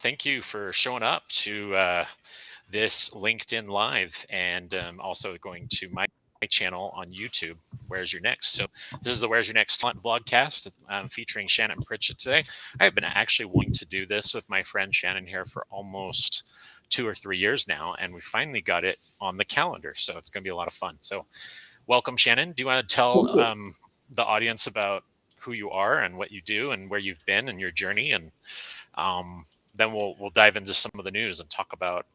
thank you for showing up to this LinkedIn Live and also going to my channel on YouTube. Where's Your Next? So this is the Where's Your Next Talent Vlogcast featuring Shannon and Pritchett today. I've been actually wanting to do this with my friend Shannon here for almost 2 or 3 years now, and we finally got it on the calendar. So it's going to be a lot of fun. So welcome, Shannon. Do you want to tell the audience about who you are and what you do and where you've been and your journey, and then we'll dive into some of the news and talk about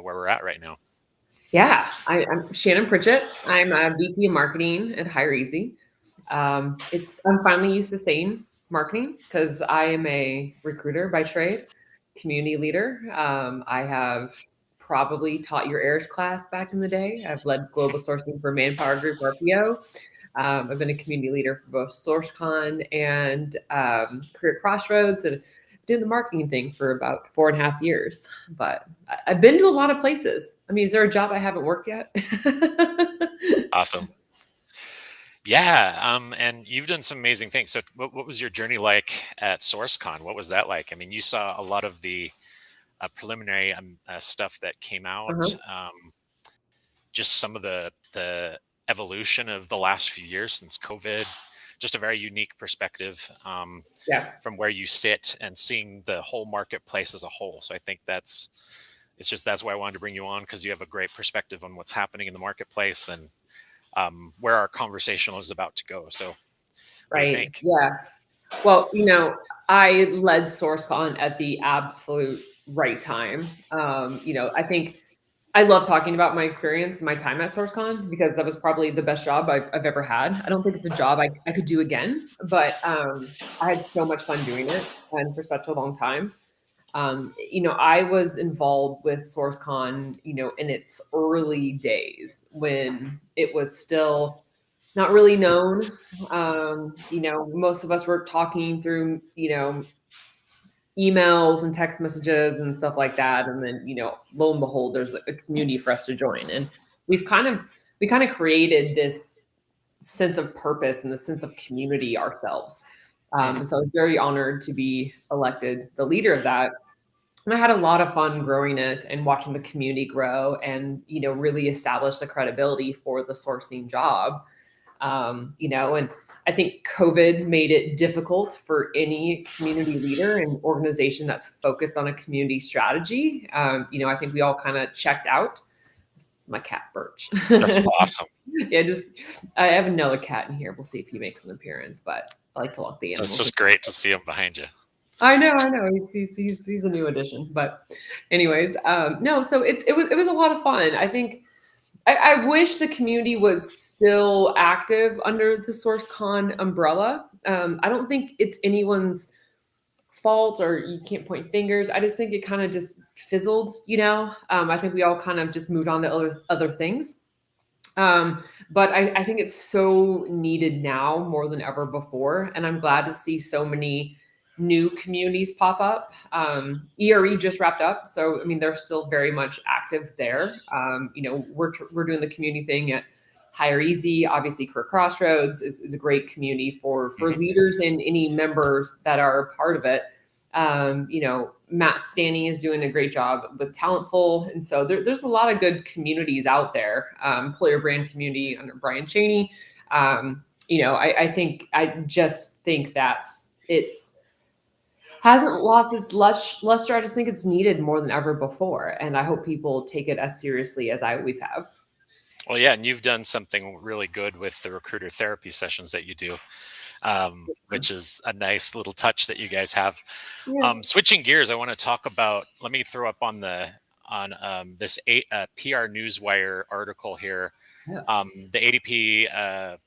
where we're at right now. Yeah, I'm Shannon Pritchett. I'm a VP of marketing at Hire Easy. I'm finally used to saying marketing because I am a recruiter by trade, community leader. I have probably taught your AIRS class back in the day. I've led global sourcing for Manpower Group RPO. I've been a community leader for both SourceCon and Career Crossroads, and doing the marketing thing for about 4.5 years. But I've been to a lot of places. I mean, is there a job I haven't worked yet? Awesome. Yeah, and you've done some amazing things. So what was your journey like at SourceCon? What was that like? I mean, you saw a lot of the preliminary stuff that came out, just some of the evolution of the last few years since COVID, just a very unique perspective Yeah. from where you sit and seeing the whole marketplace as a whole. So I think that's why I wanted to bring you on, because you have a great perspective on what's happening in the marketplace and where our conversation is about to go. So what do you Right. think? Yeah. Well, I led SourceCon at the absolute right time. I think I love talking about my experience and my time at SourceCon because that was probably the best job I've ever had. I don't think it's a job I could do again, but I had so much fun doing it and for such a long time. I was involved with SourceCon, in its early days when it was still not really known. Most of us were talking through, emails and text messages and stuff like that. And then, lo and behold, there's a community for us to join. And we kind of created this sense of purpose and the sense of community ourselves. So I was very honored to be elected the leader of that. And I had a lot of fun growing it and watching the community grow and, really establish the credibility for the sourcing job. And I think COVID made it difficult for any community leader and organization that's focused on a community strategy. I think we all kind of checked out. It's my cat Birch. That's awesome. Yeah, I have another cat in here. We'll see if he makes an appearance, but I like to lock the animals. It's just great to see him behind you. I know. He's a new addition, but anyways, no. So it was a lot of fun. I think I wish the community was still active under the SourceCon umbrella. I don't think it's anyone's fault or you can't point fingers. I just think it kind of just fizzled. I think we all kind of just moved on to other things. But I think it's so needed now more than ever before, and I'm glad to see so many new communities pop up. ERE just wrapped up, so I mean they're still very much active there. We're doing the community thing at Hire Easy. Obviously, Career Crossroads is a great community for leaders and any members that are part of it. Matt Stanny is doing a great job with Talentful, and so there's a lot of good communities out there. Employer brand community under Brian Cheney. I just think that it's hasn't lost its luster. I just think it's needed more than ever before. And I hope people take it as seriously as I always have. Well, yeah, and you've done something really good with the recruiter therapy sessions that you do, which is a nice little touch that you guys have. Yeah. Switching gears, I want to talk about, let me throw up on this PR Newswire article here. Yeah. The ADP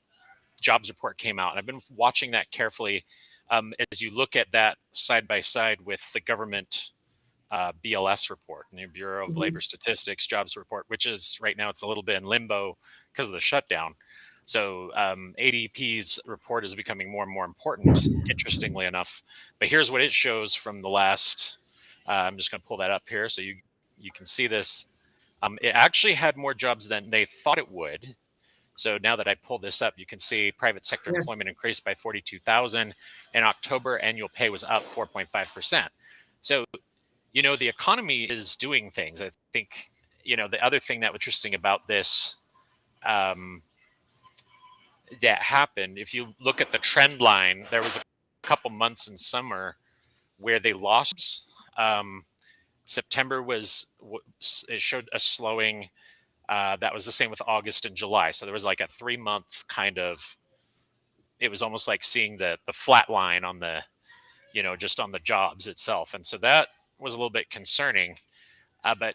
jobs report came out, and I've been watching that carefully. As you look at that side by side with the government BLS report, the Bureau of Labor Statistics jobs report, which is right now it's a little bit in limbo because of the shutdown. So ADP's report is becoming more and more important, interestingly enough. But here's what it shows from the last. I'm just going to pull that up here so you can see this. It actually had more jobs than they thought it would. So now that I pull this up, you can see private sector employment increased by 42,000. In October, annual pay was up 4.5%. So the economy is doing things. I think, the other thing that was interesting about this that happened, if you look at the trend line, there was a couple months in summer where they lost. September it showed a slowing. That was the same with August and July. So there was like a 3-month kind of, it was almost like seeing the flat line on the, just on the jobs itself. And so that was a little bit concerning. But,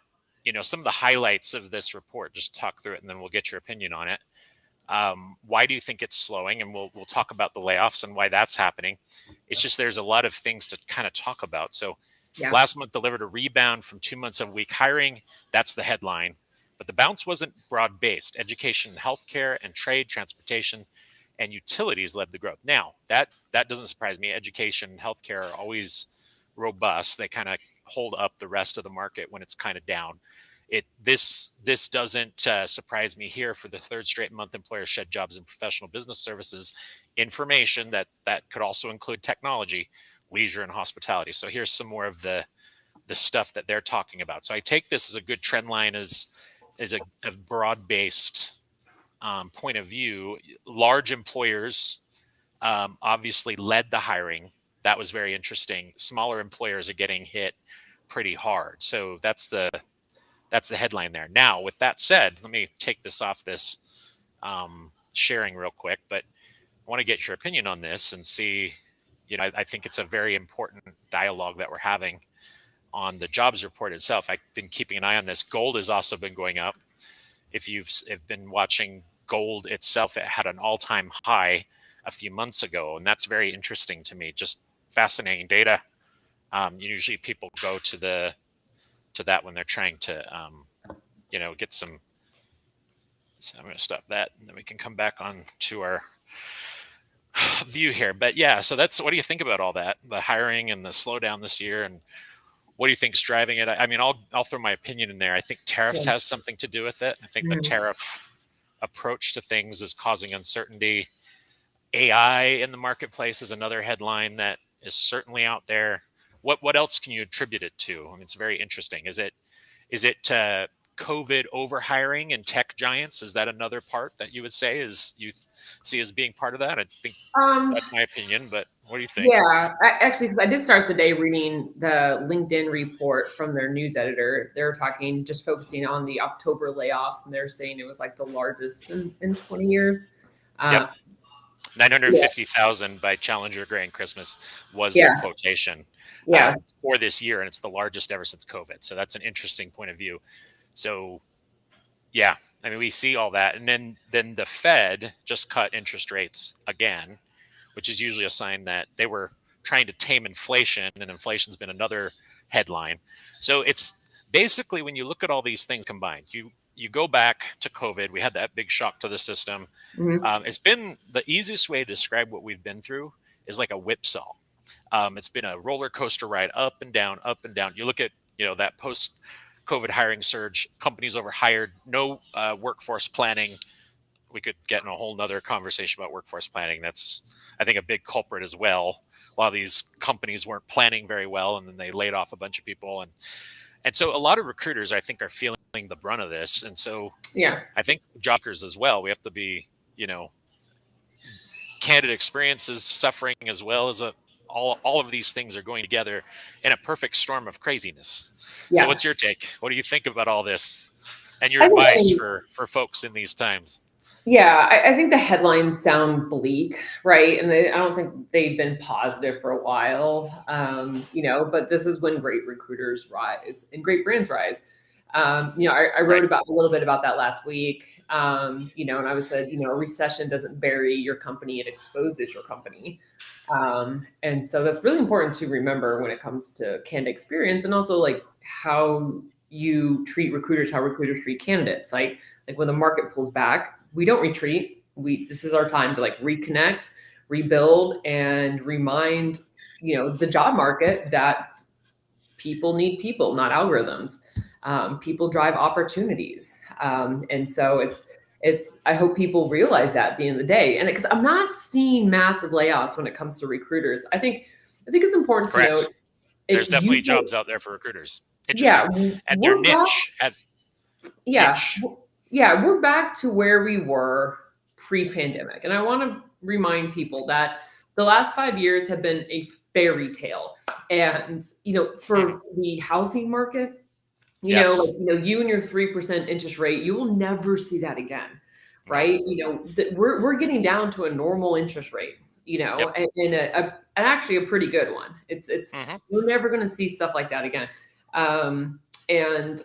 some of the highlights of this report, just talk through it and then we'll get your opinion on it. Why do you think it's slowing? And we'll talk about the layoffs and why that's happening. It's just there's a lot of things to kind of talk about. So last month delivered a rebound from 2 months of weak hiring. That's the headline. But the bounce wasn't broad-based. Education, healthcare, and trade, transportation, and utilities led the growth. Now, that doesn't surprise me. Education and healthcare are always robust. They kind of hold up the rest of the market when it's kind of down. This doesn't surprise me here. For the third straight month, employers shed jobs in professional business services, information that could also include technology, leisure, and hospitality. So here's some more of the stuff that they're talking about. So I take this as a good trend line, as a broad-based point of view. Large employers obviously led the hiring. That was very interesting. Smaller employers are getting hit pretty hard. So that's the headline there. Now, with that said, let me take this off this sharing real quick, but I want to get your opinion on this and see, I think it's a very important dialogue that we're having on the jobs report itself. I've been keeping an eye on this. Gold has also been going up. If you've been watching gold itself, it had an all-time high a few months ago, and that's very interesting to me. Just fascinating data. Usually people go to that when they're trying to, get some. So I'm going to stop that, and then we can come back on to our view here. But yeah, so what do you think about all that, the hiring and the slowdown this year, and what do you think's driving it? I mean, I'll throw my opinion in there. I think tariffs has something to do with it. I think the tariff approach to things is causing uncertainty. AI in the marketplace is another headline that is certainly out there. What else can you attribute it to? I mean, it's very interesting. Is it COVID overhiring in tech giants? Is that another part that you would say you see as being part of that? I think that's my opinion, but what do you think? Yeah, actually, because I did start the day reading the LinkedIn report from their news editor. They're focusing on the October layoffs, and they're saying it was like the largest in 20 years. Yep. 950,000 by Challenger Grain Christmas was their quotation for this year, and it's the largest ever since COVID. So that's an interesting point of view. So, yeah, I mean, we see all that. And then the Fed just cut interest rates again, which is usually a sign that they were trying to tame inflation, and inflation's been another headline. So it's basically, when you look at all these things combined, you go back to COVID, we had that big shock to the system. It's been the easiest way to describe what we've been through is like a whipsaw. It's been a roller coaster ride, up and down, up and down. You look at, that post-COVID hiring surge, companies overhired, no workforce planning. We could get in a whole nother conversation about workforce planning. That's, I think, a big culprit as well. A lot of these companies weren't planning very well, and then they laid off a bunch of people. And so a lot of recruiters, I think, are feeling the brunt of this. And so I think job seekers as well, we have to be, candidate experiences suffering as well as all of these things are going together in a perfect storm of craziness. So what's your take? What do you think about all this and your advice for folks in these times? Yeah, I think the headlines sound bleak, right? And I don't think they've been positive for a while, but this is when great recruiters rise and great brands rise. I wrote about a little bit about that last week, and I was said, a recession doesn't bury your company, it exposes your company. And so that's really important to remember when it comes to candidate experience, and also like how you treat recruiters, how recruiters treat candidates. Like when the market pulls back, we don't retreat. This is our time to like reconnect, rebuild, and remind, the job market that people need people, not algorithms. People drive opportunities. And so I hope people realize that at the end of the day. And because I'm not seeing massive layoffs when it comes to recruiters. I think it's important to note There's It definitely used to, jobs out there for recruiters. yeah, Interesting. And they're we're back. Yeah, niche. yeah, we're back to where we were pre-pandemic. And I want to remind people that the last 5 years have been a fairy tale. And, for the housing market, Yes. you and your 3% interest rate, you will never see that again, No. right? We're getting down to a normal interest rate, Yep. and actually a pretty good one. It's Hmm. we're never going to see stuff like that again. And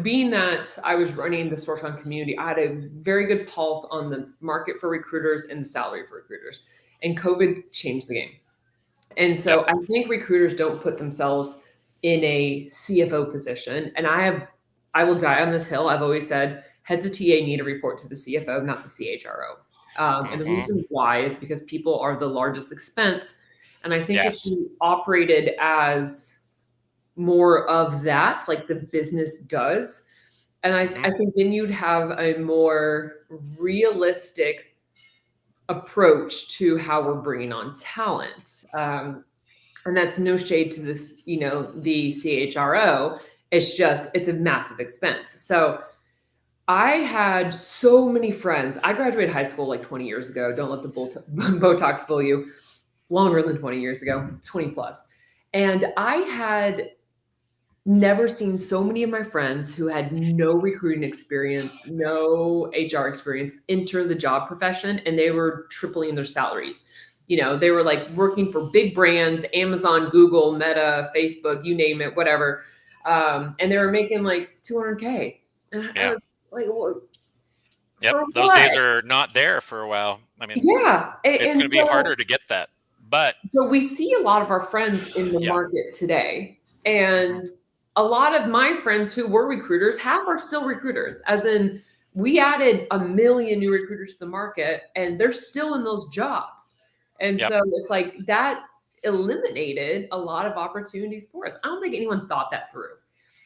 being that I was running the storefront community, I had a very good pulse on the market for recruiters and the salary for recruiters. And COVID changed the game. And so Yep. I think recruiters don't put themselves in a CFO position. And I will die on this hill. I've always said heads of TA need to report to the CFO, not the CHRO. And the Hmm. reason why is because people are the largest expense. And I think if Yes. you operated as more of that, like the business does, and Hmm. I think then you'd have a more realistic approach to how we're bringing on talent. And that's no shade to this, the CHRO. It's a massive expense. So I had so many friends. I graduated high school like 20 years ago. Don't let the Botox fool you. Longer than 20 years ago, 20 plus. And I had never seen so many of my friends who had no recruiting experience, no HR experience enter the job profession, and they were tripling their salaries. They were like working for big brands, Amazon, Google, Meta, Facebook, you name it, whatever. And they were making like 200K. And I Yeah. was like, well, Yep. for Those what? days are not there for a while. I mean, Yeah. it's And going to be so harder to get that. But we see a lot of our friends in the yeah. market today. Hmm. And a lot of my friends who were recruiters, half are still recruiters, as in we added 1 million new recruiters to the market and they're still in those jobs. And Yep. so it's like that eliminated a lot of opportunities for us. I don't think anyone thought that through.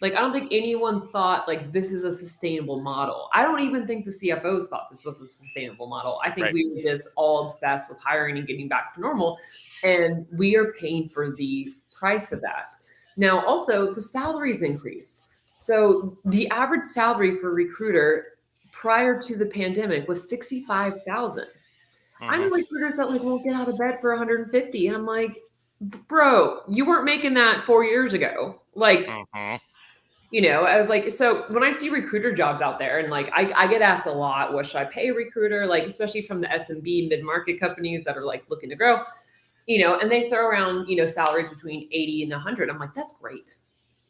Like, I don't think anyone thought like this is a sustainable model. I don't even think the CFOs thought this was a sustainable model. I think Right. we were just all obsessed with hiring and getting back to normal. And we are paying for the price of that. Now, also, the salaries increased. So the average salary for a recruiter prior to the pandemic was 65,000. I Hmm. know recruiters that like won't get out of bed for 150, and I'm like, bro, you weren't making that 4 years ago. Like, Hmm. I was like, so when I see recruiter jobs out there, and like I get asked a lot, what should I pay a recruiter? Like, especially from the SMB mid-market companies that are like looking to grow, and they throw around, salaries between 80 and 100. I'm like, that's great.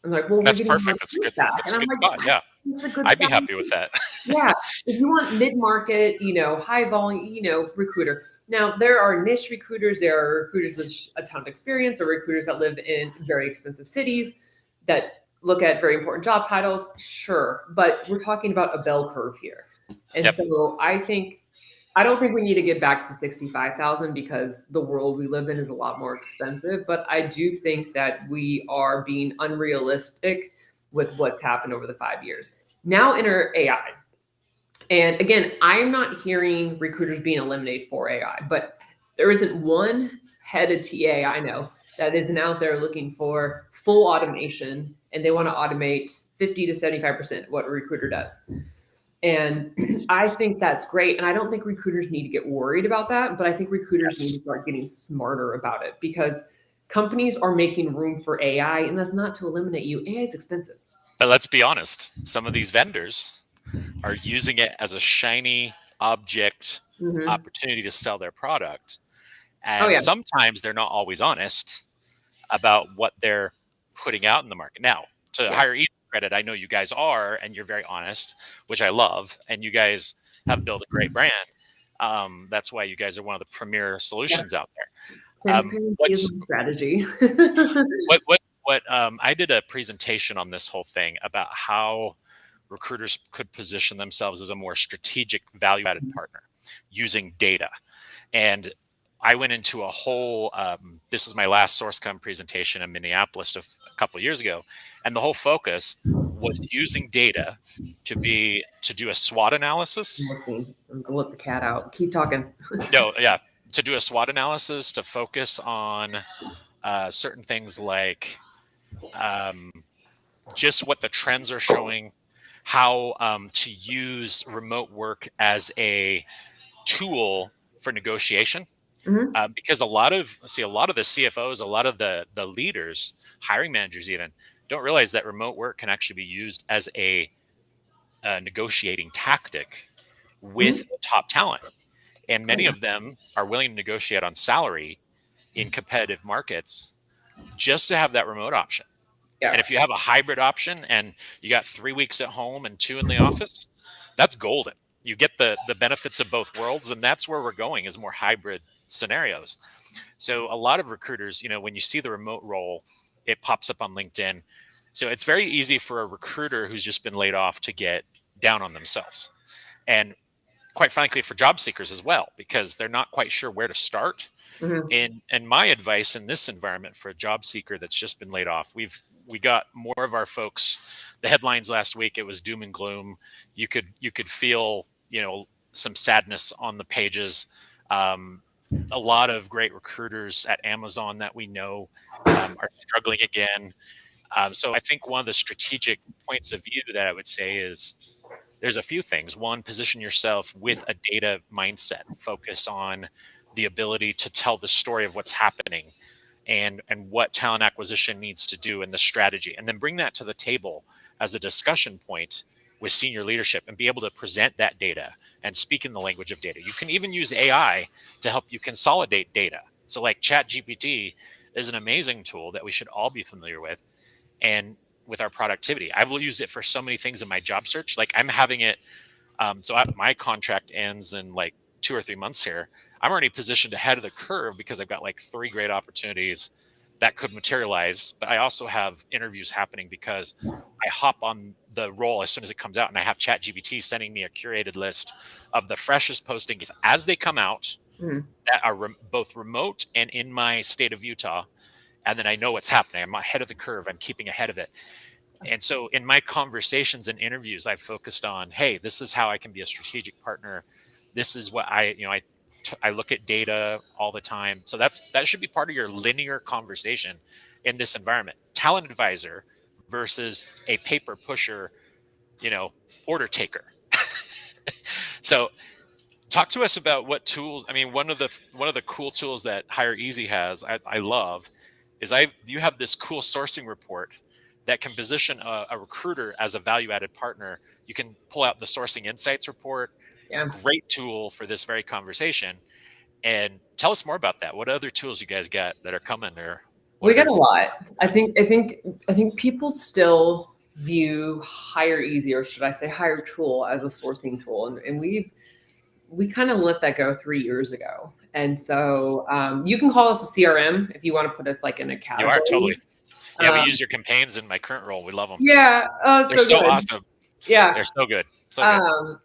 I'm like, well, we're That's getting more perfect. pushback. That's And a I'm good like, spot. Yeah. that's a good I'd be salary. happy with that. Yeah. If you want mid-market, high volume, recruiter. Now, there are niche recruiters. There are recruiters with a ton of experience, or recruiters that live in very expensive cities that look at very important job titles. Sure. But we're talking about a bell curve here. And Yep. so I don't think we need to get back to 65,000 because the world we live in is a lot more expensive. But I do think that we are being unrealistic with what's happened over the 5 years. Now enter AI. And again, I'm not hearing recruiters being eliminated for AI, but there isn't one head of TA I know that isn't out there looking for full automation, and they want to automate 50 to 75% what a recruiter does. And I think that's great. And I don't think recruiters need to get worried about that, but I think recruiters need Yes. to start getting smarter about it because companies are making room for AI, and that's not to eliminate you. AI is expensive. But let's be honest. Some of these vendors are using it as a shiny object Mm-hmm. opportunity to sell their product. Oh, And yeah. sometimes they're not always honest about what they're putting out in the market. Now, to Yeah. hire Ethan credit, I know you guys are, and you're very honest, which I love. And you guys have built a great brand. That's why you guys are one of the premier Yeah. solutions out there. Transparency is What's my strategy. what I did a presentation on this whole thing about how recruiters could position themselves as a more strategic value added partner using data. And I went into a whole, this is my last SourceCon presentation in Minneapolis a couple of years ago. And the whole focus was using data to do a SWOT analysis. I'm gonna let the cat out. Keep talking. No, yeah, to do a SWOT analysis to focus on certain things like just what the trends are showing, how to use remote work as a tool for negotiation. Mhm. Because a lot of the CFOs, a lot of the leaders, hiring managers even, don't realize that remote work can actually be used as a negotiating tactic Mhm. with top talent. And Oh, many yeah. of them are willing to negotiate on salary in competitive markets just to have that remote option. And Yeah. if you have a hybrid option and you got 3 weeks at home and 2 in the office, that's golden. You get the benefits of both worlds, and that's where we're going, is more hybrid scenarios. So a lot of recruiters, when you see the remote role, it pops up on LinkedIn. So it's very easy for a recruiter who's just been laid off to get down on themselves. And quite frankly, for job seekers as well, because they're not quite sure where to start. Mhm. And my advice in this environment for a job seeker that's just been laid off, we got more of our folks. The headlines last week, it was doom and gloom. You could feel some sadness on the pages. Um, a lot of great recruiters at Amazon that we know are struggling again. So I think one of the strategic points of view that I would say is there's a few things. One, position yourself with a data mindset. Focus on the ability to tell the story of what's happening and what talent acquisition needs to do and the strategy. And then bring that to the table as a discussion point with senior leadership and be able to present that data and speak in the language of data. You can even use AI to help you consolidate data. So like ChatGPT is an amazing tool that we should all be familiar with. And with our productivity, I've used it for so many things in my job search. Like I'm having it my contract ends in like 2 or 3 months here. I'm already positioned ahead of the curve because I've got like 3 great opportunities that could materialize. But I also have interviews happening because I hop on the role as soon as it comes out, and I have ChatGPT sending me a curated list of the freshest postings as they come out Mhm. that are both remote and in my state of Utah. And then I know what's happening. I'm ahead of the curve. I'm keeping ahead of it. And so in my conversations and interviews, I've focused on, hey, this is how I can be a strategic partner. This is what I look at data all the time. So that should be part of your linear conversation in this environment. Talent advisor versus a paper pusher, you know, order taker. So talk to us about what tools. I mean, one of the cool tools that Hire Easy has, I love, is you have this cool sourcing report that can position a recruiter as a value-added partner. You can pull out the sourcing insights report. Yeah. Great tool for this very conversation. And tell us more about that. What other tools you guys got that are coming, or what We other? got a lot. I think people still view Hire Easy, or should I say Hire Tool, as a sourcing tool, and we kind of let that go 3 years ago. And so you can call us a CRM if you want to put us like in a You are category. totally. Yeah, we Um, use your campaigns in my current role. We love them. yeah, They're so so good. awesome. Yeah. They're so good. So good.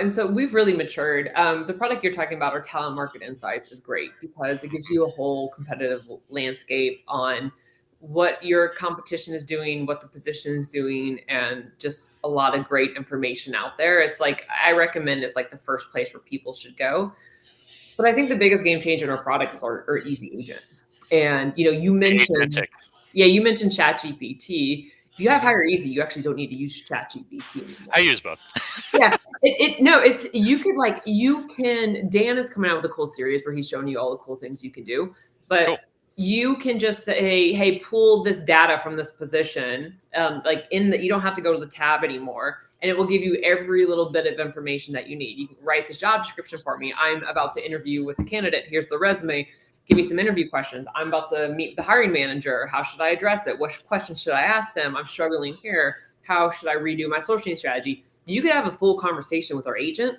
And so we've really matured. The product you're talking about, our talent market insights, is great because it gives you a whole competitive landscape on what your competition is doing, what the position is doing, and just a lot of great information out there. It's like, I recommend it's like the first place where people should go. But I think the biggest game changer in our product is our Easy Agent. And you mentioned, Agentic. yeah, you mentioned ChatGPT. If you have Hire Easy, you actually don't need to use ChatGPT I anymore. use both. Yeah, no, it's Dan is coming out with a cool series where he's showing you all the cool things you can do, but Cool. you can just say, hey, pull this data from this position, you don't have to go to the tab anymore, and it will give you every little bit of information that you need. You can write this job description for me. I'm about to interview with the candidate. Here's the resume. Give me some interview questions. I'm about to meet the hiring manager. How should I address it? What questions should I ask them? I'm struggling here. How should I redo my sourcing strategy? You could have a full conversation with our agent,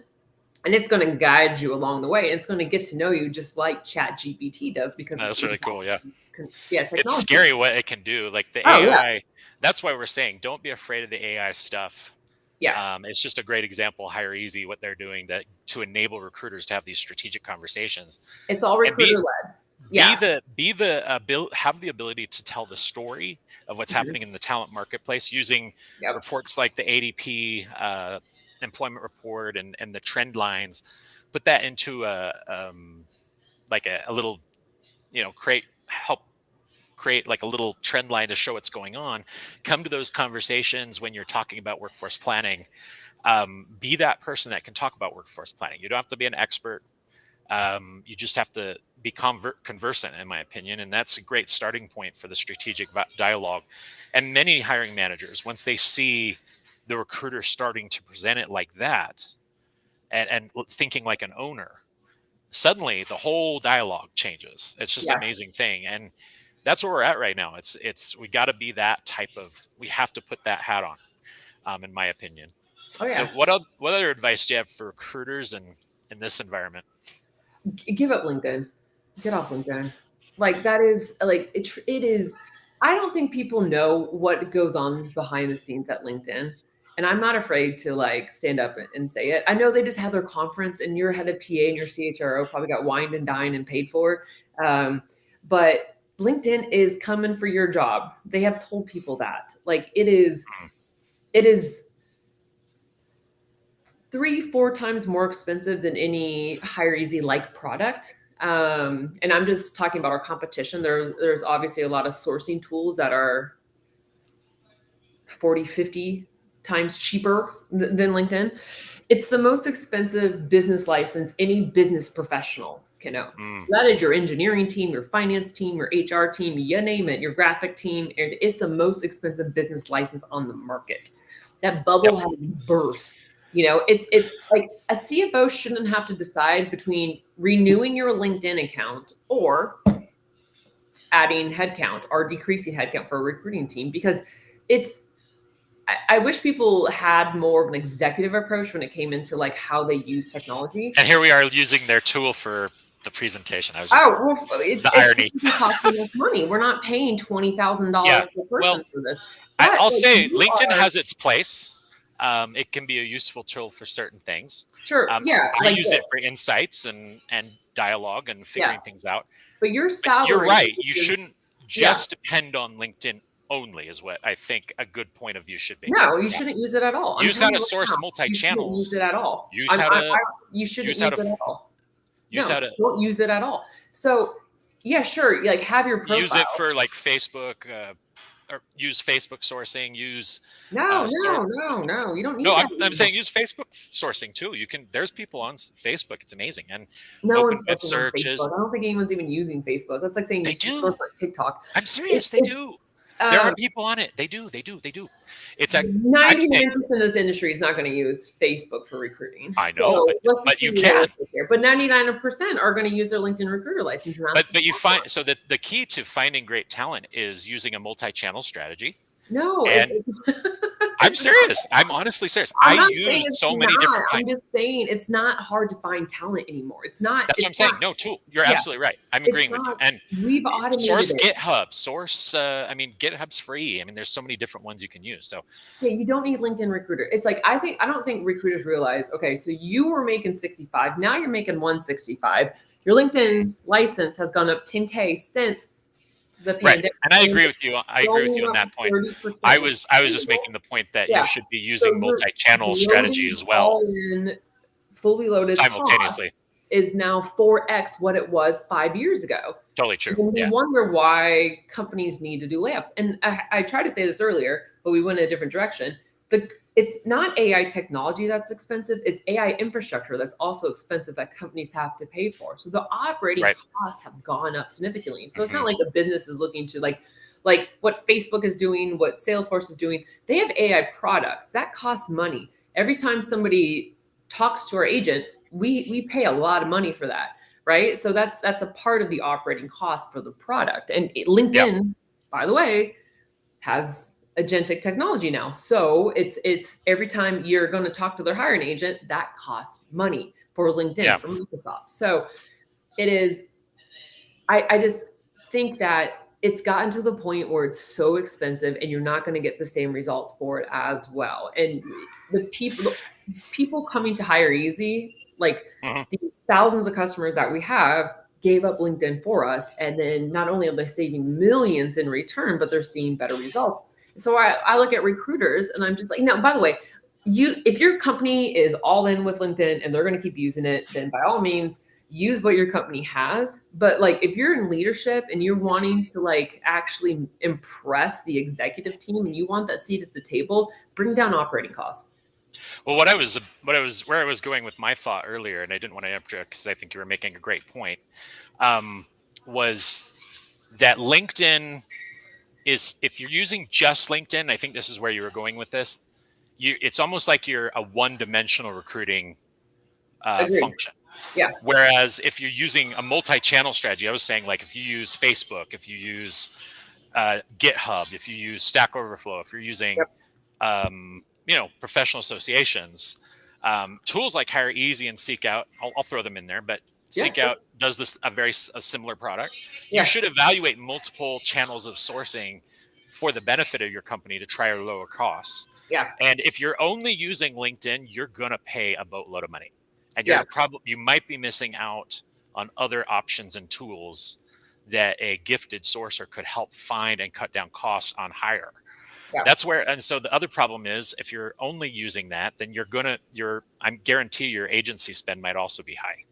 and it's going to guide you along the way. And it's going to get to know you just like Chat GPT does, because it's That's really cool. Yeah. It's technology. scary what it can do. Like the Oh yeah, AI, that's why we're saying don't be afraid of the AI stuff. yeah. It's just a great example, Hire Easy, what they're doing to enable recruiters to have these strategic conversations It's all and be recruiter led. be Yeah. the be the have the ability to tell the story of what's Mhm. happening in the talent marketplace using Yep. reports like the ADP employment report and the trend lines. Put that into a little create help create like a little trend line to show what's going on. Come to those conversations when you're talking about workforce planning. Be that person that can talk about workforce planning. You don't have to be an expert. You just have to be conversant, in my opinion, and that's a great starting point for the strategic dialogue. And many hiring managers, once they see the recruiter starting to present it like that, and thinking like an owner, suddenly the whole dialogue changes. It's just an amazing thing, and that's where we're at right now. It's we got to be that type of. We have to put that hat on, in my opinion. Oh yeah. So what other advice do you have for recruiters in this environment? Give up LinkedIn. Get off LinkedIn. Like that is like it is. I don't think people know what goes on behind the scenes at LinkedIn. And I'm not afraid to like stand up and say it. I know they just had their conference and your head of TA and your CHRO probably got wined and dined and paid for. But LinkedIn is coming for your job. They have told people that. Like it is 3-4 times more expensive than any Hire Easy like product. And I'm just talking about our competition. There's obviously a lot of sourcing tools that are 40, 50 times cheaper than LinkedIn. It's the most expensive business license any business professional can own. That is your engineering team, your finance team, your HR team, you name it, your graphic team. It's the most expensive business license on the market. That bubble has burst. It's like a CFO shouldn't have to decide between renewing your LinkedIn account or adding headcount or decreasing headcount for a recruiting team, because I wish people had more of an executive approach when it came into like how they use technology. And here we are using their tool for the presentation. I was just the irony. It's costing us money. We're not paying $20,000 per person for this. But I'll say LinkedIn has its place. It can be a useful tool for certain things. Sure. I use it for insights and dialogue and figuring things out. But your salary. You're right. You shouldn't just depend on LinkedIn only, is what I think a good point of view should be. No, you shouldn't use it at all. Use how to source multi-channels. Use it at all. You shouldn't use it at all. Don't use it at all. So yeah, sure. Like have your profile. Use it for like Facebook. Or use Facebook sourcing. Use no. You don't need. No, I'm saying use Facebook sourcing too. You can. There's people on Facebook. It's amazing. And no one's searches. I don't think anyone's even using Facebook. That's like saying they do. Like TikTok. I'm serious. They do. There are people on it. They do. It's like 99% of this industry is not going to use Facebook for recruiting. I know, but you can. But 99% are going to use their LinkedIn recruiter license. But you find so that the key to finding great talent is using a multi-channel strategy. No, I'm serious. I'm honestly serious. I use so many different kinds. I'm just saying it's not hard to find talent anymore. It's not. That's what I'm saying. No, tool. You're absolutely right. I'm agreeing with you. And we've automated source GitHub. GitHub's free. I mean, there's so many different ones you can use. So you don't need LinkedIn Recruiter. It's like I don't think recruiters realize. Okay, so you were making 65. Now you're making 165. Your LinkedIn license has gone up 10K since the pandemic. Right. And I agree with you. I agree with you on that point. 30%. I was just making the point that you should be using multi-channel strategy as well. Fully loaded simultaneously is now 4x what it was 5 years ago. Totally true. And we wonder why companies need to do layoffs. And I tried to say this earlier, but we went in a different direction. It's not AI technology that's expensive. It's AI infrastructure that's also expensive that companies have to pay for. So the operating costs have gone up significantly. So it's not like a business is looking to like what Facebook is doing, what Salesforce is doing. They have AI products that cost money. Every time somebody talks to our agent, we pay a lot of money for that, right? So that's a part of the operating cost for the product. And LinkedIn, by the way, has agentic technology now. So it's every time you're going to talk to their hiring agent, that costs money for LinkedIn, for Microsoft. So it is, I just think that it's gotten to the point where it's so expensive and you're not going to get the same results for it as well. And the people coming to Hire Easy, like the thousands of customers that we have, gave up LinkedIn for us. And then not only are they saving millions in return, but they're seeing better results. So I look at recruiters and I'm just like, now, by the way, if your company is all in with LinkedIn and they're going to keep using it, then by all means, use what your company has. But like if you're in leadership and you're wanting to like actually impress the executive team and you want that seat at the table, bring down operating costs. Well, where I was going with my thought earlier, and I didn't want to interrupt because I think you were making a great point, was that LinkedIn is, if you're using just LinkedIn, I think this is where you were going with this. It's almost like you're a one-dimensional recruiting Agreed. function. Yeah. Whereas if you're using a multi-channel strategy, I was saying like if you use Facebook, if you use GitHub, if you use Stack Overflow, if you're using professional associations, tools like Hire Easy and Seek Out, I'll throw them in there, but Seek Out does this a similar product. You should evaluate multiple channels of sourcing for the benefit of your company to try to lower costs. Yeah. And if you're only using LinkedIn, you're gonna pay a boatload of money, and you might be missing out on other options and tools that a gifted sourcer could help find and cut down costs on hire. Yeah. That's where, and so the other problem is if you're only using that, then I guarantee your agency spend might also be high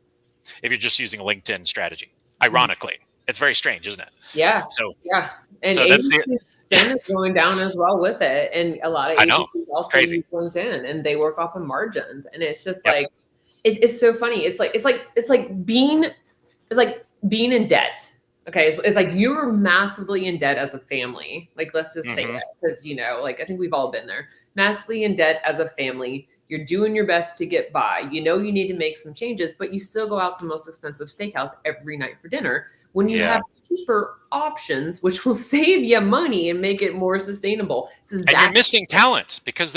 if you're just using a LinkedIn strategy. Ironically, it's very strange, isn't it? Yeah. So and so agency spend is going down as well with it, and a lot of agencies also Crazy. use LinkedIn, and they work off of margins, and it's just like it's so funny. It's like being in debt. Okay, it's like you're massively in debt as a family. Like, let's just say that, because like I think we've all been there. Massively in debt as a family. You're doing your best to get by. You need to make some changes, but you still go out to the most expensive steakhouse every night for dinner when you have cheaper options, which will save you money and make it more sustainable. And you're missing talent because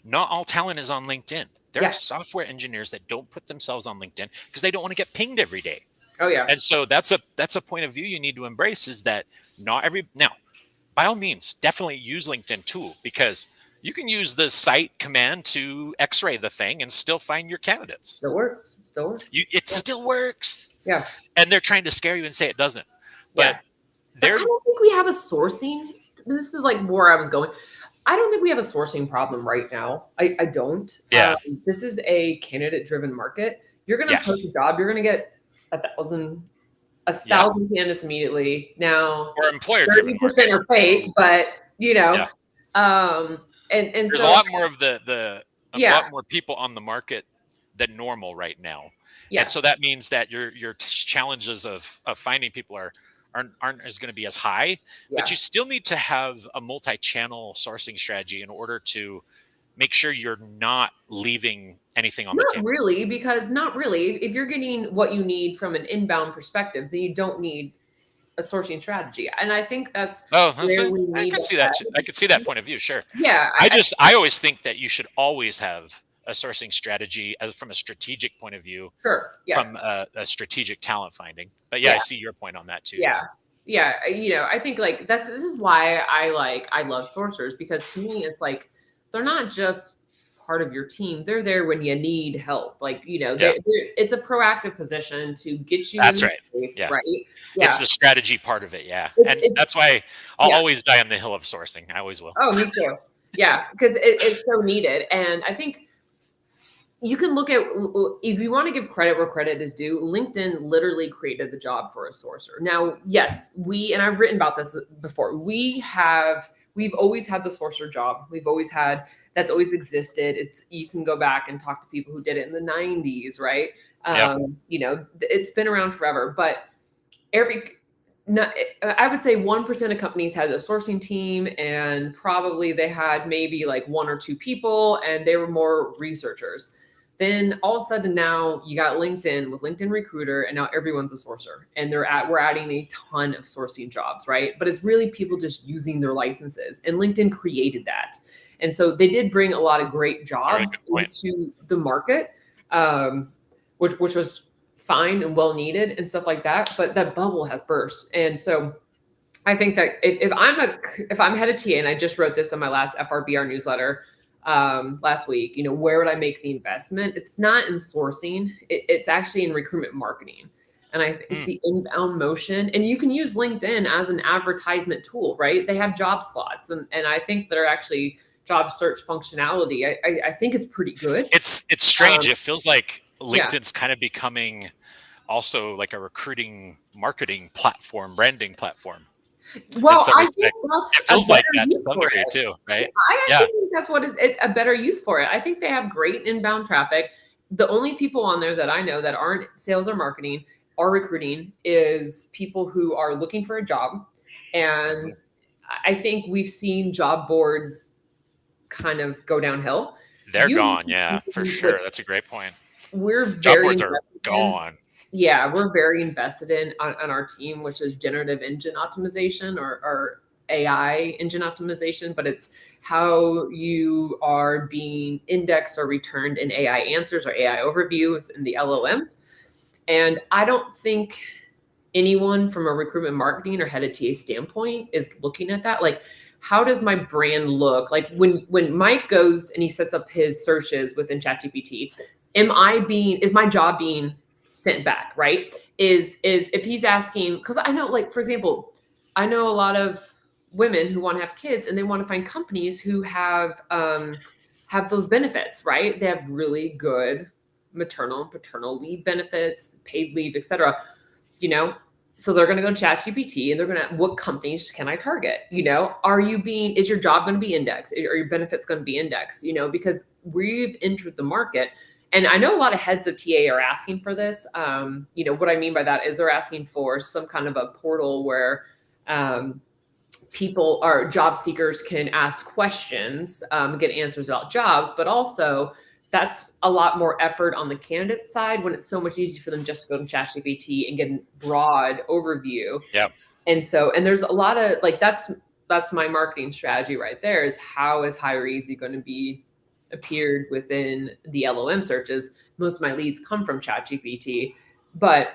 not all talent is on LinkedIn. There are software engineers that don't put themselves on LinkedIn because they don't want to get pinged every day. Oh yeah. And so that's a point of view you need to embrace, is that now, by all means, definitely use LinkedIn tool, because you can use the site command to x-ray the thing and still find your candidates. Still works. It still works. Yeah. And they're trying to scare you and say it doesn't. But I don't think we have a sourcing. This is like where I was going. I don't think we have a sourcing problem right now. I don't. Yeah. This is a candidate-driven market. You're going to post a job. You're going to get 1,000 candidates immediately. Now, or employer-driven 30% are fake, but and there's so, a lot more of a lot more people on the market than normal right now. Yes. And so that means that your challenges of finding people aren't as going to be as high, but you still need to have a multi-channel sourcing strategy in order to make sure you're not leaving anything on the table. Not really. If you're getting what you need from an inbound perspective, then you don't need a sourcing strategy. And I think I can see that. I could see that point of view. Sure. Yeah. I always think that you should always have a sourcing strategy from a strategic point of view. Sure. Yes. From a strategic talent finding. But I see your point on that too. Yeah. Yeah. I think like this is why I love sourcers, because to me, it's like, they're not just part of your team. They're there when you need help. Like, it's a proactive position to get you. That's right. Space, right. Yeah. It's the strategy part of it. Yeah. And that's why I'll always die on the hill of sourcing. I always will. Oh, me too. Yeah. Because it's so needed. And I think you can look at, if you want to give credit where credit is due, LinkedIn literally created the job for a sourcer. Now, yes, and I've written about this before. We've always had the sourcer job. That's always existed. You can go back and talk to people who did it in the 90s, right? It's been around forever, but I would say 1% of companies had a sourcing team, and probably they had maybe like 1 or 2 people, and they were more researchers. Then all of a sudden now you got LinkedIn with LinkedIn Recruiter, and now everyone's a sourcer, and we're adding a ton of sourcing jobs, right? But it's really people just using their licenses, and LinkedIn created that. And so they did bring a lot of great jobs into the market, which was fine and well needed and stuff like that. But that bubble has burst. And so I think that if I'm head of TA, and I just wrote this on my last FRBR newsletter last week, where would I make the investment? It's not in sourcing. It's actually in recruitment marketing. And I think the inbound motion, and you can use LinkedIn as an advertisement tool, right? They have job slots, and I think that are actually job search functionality. I think it's pretty good. It's strange. It feels like LinkedIn's kind of becoming also like a recruiting marketing platform, branding platform in Well, some I think respects. that's It a feels like better that to use some for degree it. too, right? I Yeah. actually think that's what it's a better use for it. I think they have great inbound traffic. The only people on there that I know that aren't sales or marketing or recruiting is people who are looking for a job. And Mhm. I think we've seen job boards kind of go downhill. They're You gone. Yeah, for sure. with That's a great point. we're Job very boards are invested in. gone. Yeah, we're very invested in on our team, which is generative engine optimization or AI engine optimization, but it's how you are being indexed or returned in AI answers or AI overviews in the LLMs. And I don't think anyone from a recruitment marketing or head of TA standpoint is looking at that. Like, how does my brand look? Like when Mike goes and he sets up his searches within ChatGPT, is my job being sent back, right? Is if he's asking, because I know, like, for example, I know a lot of women who want to have kids and they want to find companies who have those benefits, right? They have really good maternal and paternal leave benefits, paid leave, etc. You know, so they're going to go to ChatGPT and they're going to, what companies can I target? Is your job going to be indexed? Are your benefits going to be indexed? Because we've entered the market. And I know a lot of heads of TA are asking for this. What I mean by that is they're asking for some kind of a portal where people or job seekers can ask questions, get answers about jobs, but also that's a lot more effort on the candidate side when it's so much easier for them just to go to ChatGPT and get a broad overview. Yeah. And there's a lot of like that's my marketing strategy right there is how is Hire Easy going to be appeared within the LOM searches. Most of my leads come from ChatGPT, but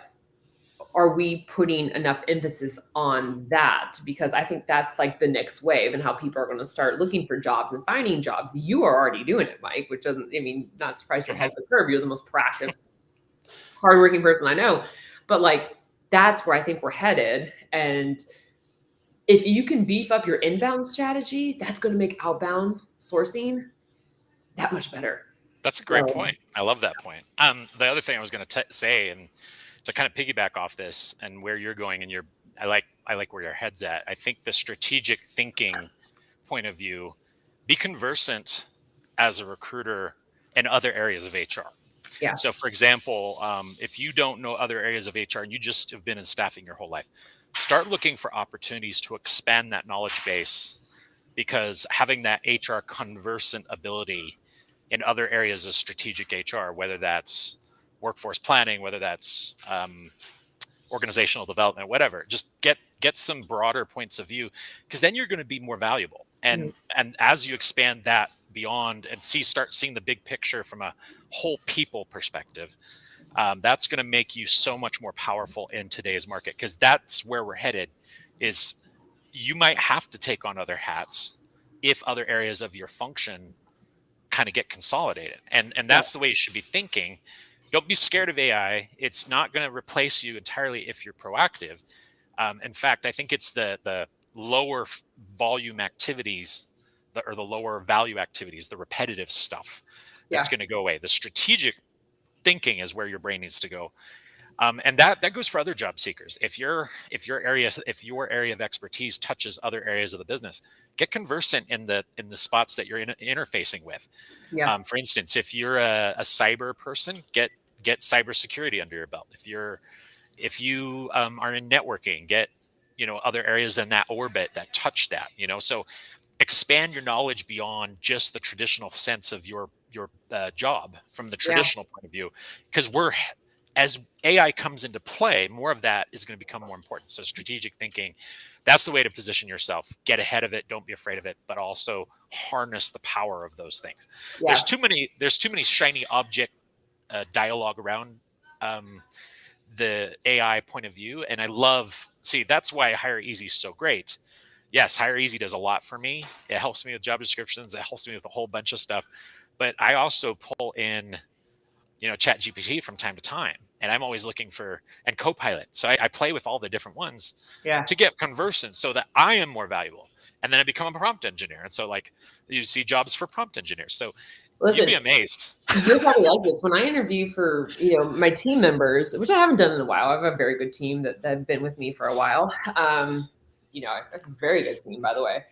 are we putting enough emphasis on that? Because I think that's like the next wave and how people are going to start looking for jobs and finding jobs. You are already doing it, Mike, which doesn't, I mean, not surprised you're ahead Mhm. of the curve. You're the most proactive, hardworking person I know. But like, that's where I think we're headed. And if you can beef up your inbound strategy, that's going to make outbound sourcing that much better. That's a great So, point. I love that point. The other thing I was going to say, and to kind of piggyback off this and where you're going, and I like where your head's at. I think the strategic thinking point of view, be conversant as a recruiter in other areas of HR. yeah, So, for example, if you don't know other areas of HR and you just have been in staffing your whole life, start looking for opportunities to expand that knowledge base, because having that HR conversant ability in other areas of strategic HR, whether that's workforce planning, whether that's organizational development, whatever, just get some broader points of view, because then you're going to be more valuable. mhm, And as you expand that beyond and start seeing the big picture from a whole people perspective, that's going to make you so much more powerful in today's market, because that's where we're headed. Is you might have to take on other hats if other areas of your function kind of get consolidated. And yeah, that's the way you should be thinking. Don't be scared of AI. It's not going to replace you entirely if you're proactive. In fact, I think it's the lower volume activities, or the lower value activities, the repetitive stuff, that's yeah, going to go away. The strategic thinking is where your brain needs to go. And that goes for other job seekers. If your area of expertise touches other areas of the business, get conversant in the spots that you're interfacing with. yeah, For instance, if you're a cyber person, get cybersecurity under your belt. If you are in networking, get other areas in that orbit that touch that. So expand your knowledge beyond just the traditional sense of your job from the yeah, traditional point of view, because as AI comes into play, more of that is going to become more important. So strategic thinking, that's the way to position yourself. Get ahead of it. Don't be afraid of it, but also harness the power of those things. yeah, There's too many shiny object dialogue around the AI point of view, and that's why Hire Easy is so great. Yes, Hire Easy does a lot for me. It helps me with job descriptions. It helps me with a whole bunch of stuff. But I also pull in, Chat GPT from time to time. And I'm always looking for, and Copilot. So I play with all the different ones yeah. to get conversant so that I am more valuable. And then I become a prompt engineer. And so, like, you see jobs for prompt engineers. So You'd Listen, be amazed. you're probably like this. When I interview for, my team members, which I haven't done in a while, I have a very good team that have been with me for a while. I have a very good team, by the way.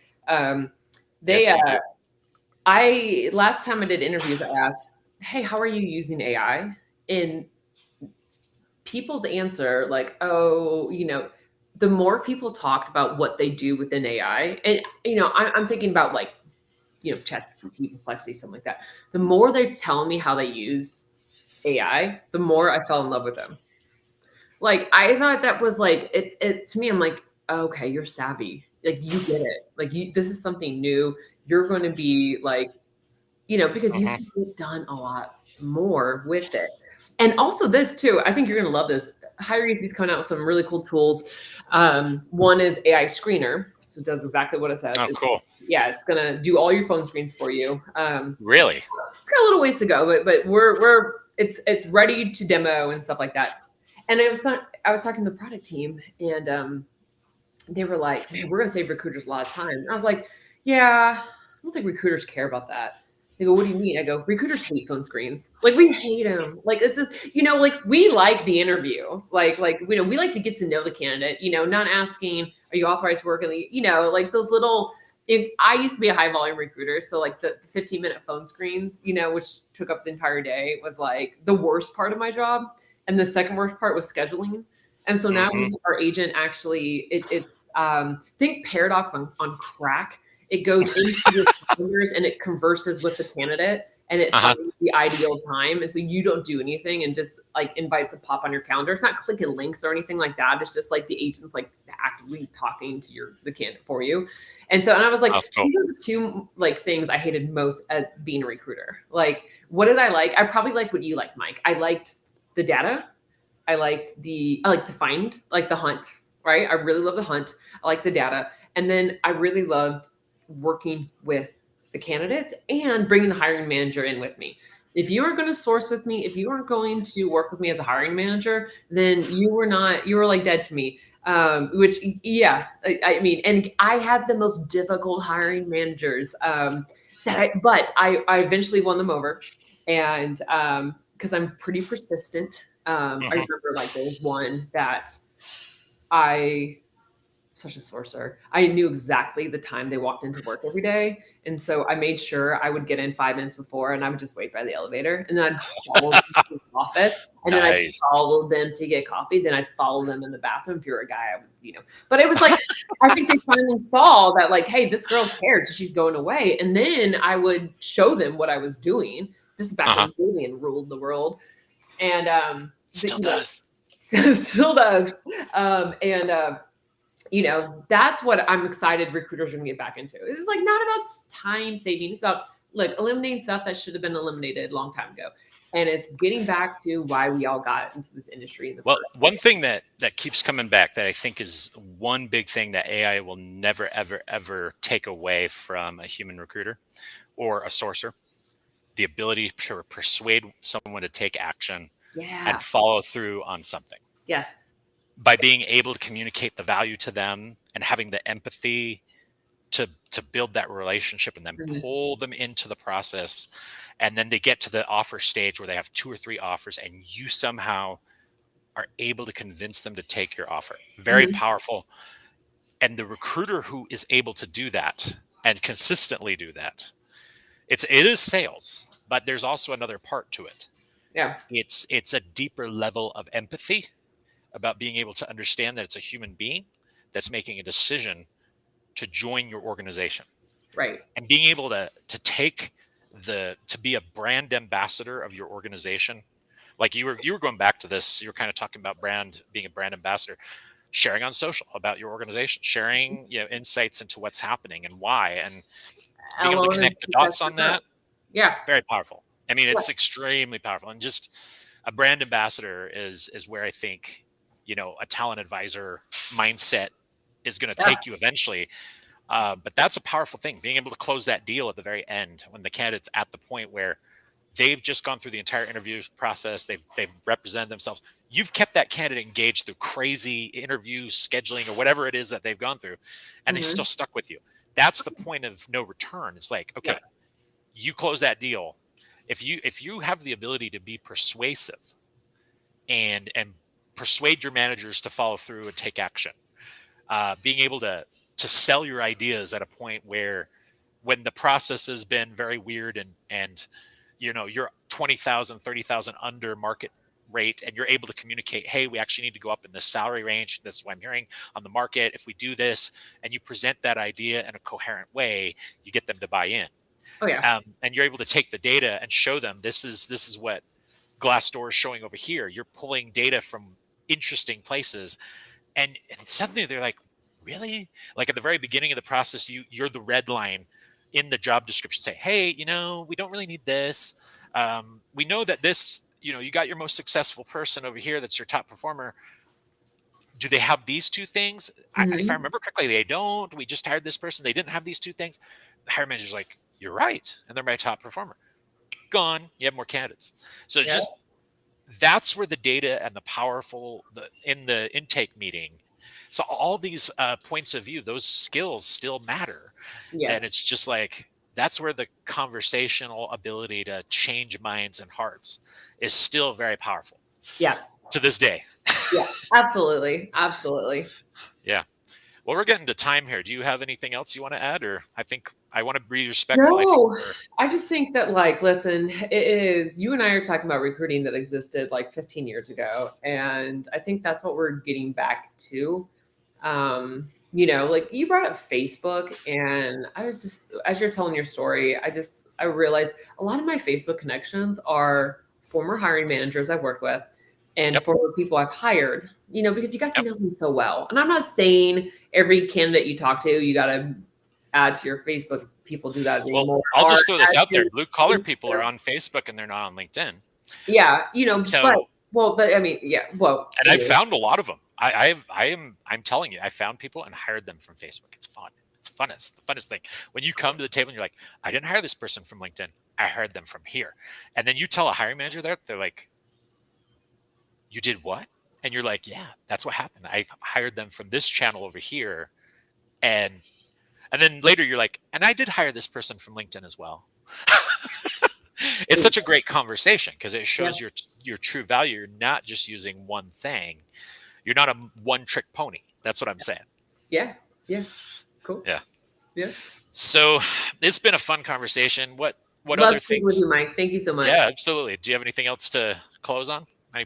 They, Yes, you do. last time I did interviews, I asked, "Hey, how are you using AI?" And people's answer, like, "Oh, the more people talked about what they do within AI, and I'm thinking about like, ChatGPT, Perplexity, something like that. The more they're telling me how they use AI, the more I fell in love with them. Like I thought that was like it to me. I'm like, okay, you're savvy. Like you get it. Like this is something new. You're going to be like, because you Mhm. can get done a lot more with it. And also this too, I think you're going to love this. HireEasy's coming out with some really cool tools. One is AI screener, so it does exactly what it says. Oh, cool. Yeah, it's going to do all your phone screens for you. Really? It's got a little ways to go, but it's ready to demo and stuff like that. And I was talking to the product team, and they were like, "Man, we're gonna save recruiters a lot of time." And I was like, "Yeah, I don't think recruiters care about that." They go, "What do you mean?" I go, "Recruiters hate phone screens. Like we hate them. Like it's just, like we like the interview. Like we like to get to know the candidate. Not asking, "Are you authorized to work in the?" Like those little. If I used to be a high volume recruiter, so like the 15-minute phone screens, which took up the entire day, was like the worst part of my job, and the second worst part was scheduling. And so now Hmm. our agent actually, it's think Paradox on crack. It goes into your calendars and it converses with the candidate and it Uh-huh. finds the ideal time. And so you don't do anything and just like invites a pop on your calendar. It's not clicking links or anything like that. It's just like the agent's like actively talking to the candidate for you. And I was like, That's cool. these are the two like things I hated most at being a recruiter. Like, what did I like? I probably like what you like, Mike. I liked the data. I like to find like the hunt, right? I really love the hunt. I like the data. And then I really loved working with the candidates and bringing the hiring manager in with me. If you are going to source with me, if you aren't going to work with me as a hiring manager, then you were like dead to me. Which, yeah, I mean, and I had the most difficult hiring managers but I eventually won them over. And because I'm pretty persistent. I Hmm. remember like there was one that I such a sorcerer. I knew exactly the time they walked into work every day. And so I made sure I would get in 5 minutes before and I would just wait by the elevator. And then I'd follow them to the office. And then I'd Nice. follow them to get coffee. Then I'd follow them in the bathroom. If you're a guy, I would. But it was like, I think they finally saw that, like, hey, this girl cared. So she's going away. And then I would show them what I was doing. This is back Uh-huh. when Julian ruled the world. And, Still does. still does. And, that's what I'm excited recruiters are going to get back into. This is like not about time saving. It's about like eliminating stuff that should have been eliminated a long time ago. And it's getting back to why we all got into this industry in the Well, first one place. thing that keeps coming back that I think is one big thing that AI will never, ever, ever take away from a human recruiter or a sourcer, the ability to persuade someone to take action and Yeah. follow through on something. Yes. By being able to communicate the value to them and having the empathy to build that relationship and then Mhm. pull them into the process, and then they get to the offer stage where they have 2 or 3 offers and you somehow are able to convince them to take your offer. Very Mhm. powerful. And the recruiter who is able to do that and consistently do that, it is sales, but there's also another part to it. Yeah. It's a deeper level of empathy about being able to understand that it's a human being that's making a decision to join your organization, Right. and being able to be a brand ambassador of your organization. Like you were going back to this, you were kind of talking about being a brand ambassador, sharing on social about your organization, sharing insights into what's happening and why, and being able to Alone is connect the the best dots for on her. that. Yeah. Very powerful. I mean, Yeah. it's extremely powerful. And just a brand ambassador is where I think a talent advisor mindset is going to Yeah. take you eventually. But that's a powerful thing, being able to close that deal at the very end when the candidate's at the point where they've just gone through the entire interview process. They've represented themselves. You've kept that candidate engaged through crazy interview scheduling or whatever it is that they've gone through, and they still Mhm. stuck with you. That's the point of no return. It's like, Yeah. okay, you close that deal. if you have the ability to be persuasive and persuade your managers to follow through and take action, being able to sell your ideas at a point where when the process has been very weird and you're 20,000, 30,000 under market rate, and you're able to communicate, hey, we actually need to go up in this salary range. This is what I'm hearing on the market. If we do this, and you present that idea in a coherent way, you get them to buy in. Oh yeah. And you're able to take the data and show them this is what Glassdoor is showing over here. You're pulling data from interesting places, and suddenly they're like, really? Like at the very beginning of the process, you're the red line in the job description. Say, hey, we don't really need this. We know that this, you got your most successful person over here. That's your top performer. Do they have these two things? If I remember correctly, they don't. We just hired this person. They didn't have these two things. The hiring manager's like, you're right. And they're my top performer. Gone. You have more candidates. So just that's where the data and in the intake meeting. So all these points of view, those skills still matter. Yeah. And it's just like, that's where the conversational ability to change minds and hearts is still very powerful. Yeah. To this day. Yeah, absolutely. Absolutely. Yeah. Well, we're getting to time here. Do you have anything else you want to add? Or I think I want to be respectful. No, I just think that, listen, you and I are talking about recruiting that existed 15 years ago. And I think that's what we're getting back to. You brought up Facebook, and I was just, as you're telling your story, I realized a lot of my Facebook connections are former hiring managers I've worked with and former people I've hired, because you got to know them so well. And I'm not saying every candidate you talk to, you got to add to your Facebook. People do that anymore. Well, I'll just throw this out there. Blue collar people are on Facebook and they're not on LinkedIn. Yeah. So, and I found a lot of them. I'm telling you, I found people and hired them from Facebook. It's fun. It's fun. It's the funnest thing. When you come to the table and you're like, I didn't hire this person from LinkedIn. I hired them from here. And then you tell a hiring manager that, they're like, you did what? And you're like, yeah, that's what happened. I hired them from this channel over here. And then later you're like, and I did hire this person from LinkedIn as well. It's such a great conversation because it shows your true value. You're not just using one thing. You're not a one-trick pony. That's what I'm saying. Yeah. Yeah. Cool. Yeah. Yeah. So it's been a fun conversation. What Love other things? With you, Mike. Thank you so much. Yeah, absolutely. Do you have anything else to close on? No.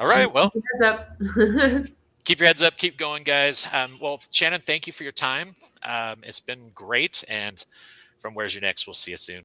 All right. Well, keep your heads up. Keep your heads up. Keep going, guys. Well, Shannon, thank you for your time. It's been great. And from Where's Your Next, we'll see you soon.